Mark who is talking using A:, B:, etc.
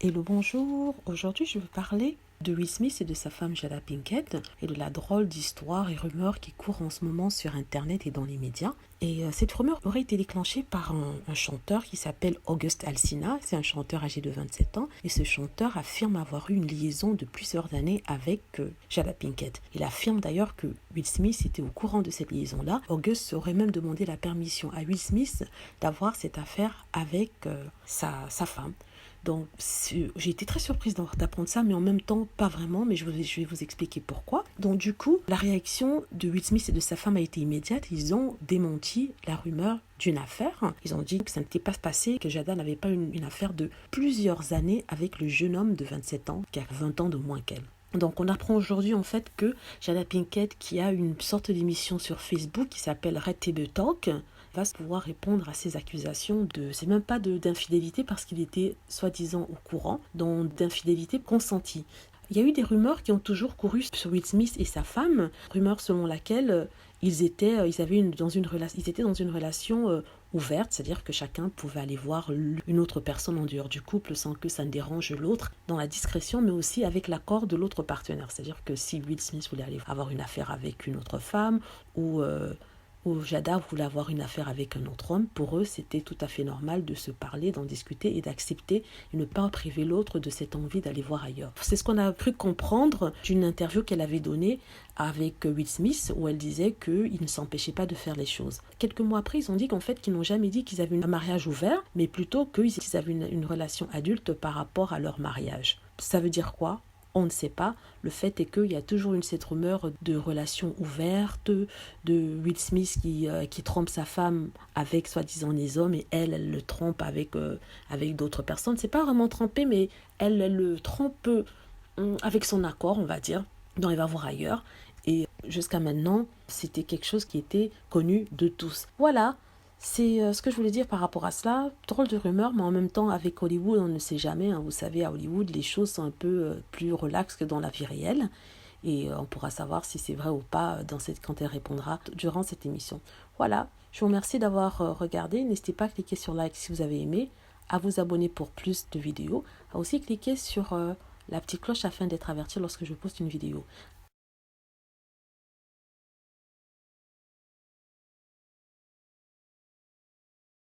A: Hello, bonjour. Aujourd'hui, je veux parler de Will Smith et de sa femme Jada Pinkett et de la drôle d'histoire et rumeur qui court en ce moment sur Internet et dans les médias. Et cette rumeur aurait été déclenchée par un chanteur qui s'appelle August Alsina. C'est un chanteur âgé de 27 ans. Et ce chanteur affirme avoir eu une liaison de plusieurs années avec Jada Pinkett. Il affirme d'ailleurs que Will Smith était au courant de cette liaison-là. August aurait même demandé la permission à Will Smith d'avoir cette affaire avec sa femme. Donc, j'ai été très surprise d'apprendre ça, mais en même temps, pas vraiment, mais je vais vous expliquer pourquoi. Donc, du coup, la réaction de Will Smith et de sa femme a été immédiate. Ils ont démenti la rumeur d'une affaire. Ils ont dit que ça n'était pas passé, que Jada n'avait pas une affaire de plusieurs années avec le jeune homme de 27 ans, qui a 20 ans de moins qu'elle. Donc on apprend aujourd'hui en fait que Jada Pinkett, qui a une sorte d'émission sur Facebook qui s'appelle Red Table Talk, va pouvoir répondre à ces accusations c'est même pas d'infidélité parce qu'il était soi-disant au courant, d'infidélité consentie. Il y a eu des rumeurs qui ont toujours couru sur Will Smith et sa femme, rumeurs selon laquelle ils étaient dans une relation ouverte, c'est-à-dire que chacun pouvait aller voir une autre personne en dehors du couple sans que ça ne dérange l'autre, dans la discrétion, mais aussi avec l'accord de l'autre partenaire. C'est-à-dire que si Will Smith voulait aller avoir une affaire avec une autre femme ou Jada voulait avoir une affaire avec un autre homme, pour eux, c'était tout à fait normal de se parler, d'en discuter et d'accepter et ne pas priver l'autre de cette envie d'aller voir ailleurs. C'est ce qu'on a cru comprendre d'une interview qu'elle avait donnée avec Will Smith, où elle disait qu'il ne s'empêchait pas de faire les choses. Quelques mois après, ils ont dit qu'en fait, qu'ils n'ont jamais dit qu'ils avaient un mariage ouvert, mais plutôt qu'ils avaient une relation adulte par rapport à leur mariage. Ça veut dire quoi ? On ne sait pas. Le fait est qu'il y a toujours cette rumeur de relation ouverte, de Will Smith qui trompe sa femme avec soi-disant des hommes et elle le trompe avec d'autres personnes. C'est pas vraiment trompé, mais elle le trompe avec son accord, on va dire. Donc elle va voir ailleurs. Et jusqu'à maintenant, c'était quelque chose qui était connu de tous. Voilà. C'est ce que je voulais dire par rapport à cela. Drôle de rumeur, mais en même temps, avec Hollywood, on ne sait jamais. Vous savez, à Hollywood, les choses sont un peu plus relaxes que dans la vie réelle. Et on pourra savoir si c'est vrai ou pas quand elle répondra durant cette émission. Voilà, je vous remercie d'avoir regardé. N'hésitez pas à cliquer sur like si vous avez aimé, à vous abonner pour plus de vidéos, à aussi cliquer sur la petite cloche afin d'être averti lorsque je poste une vidéo.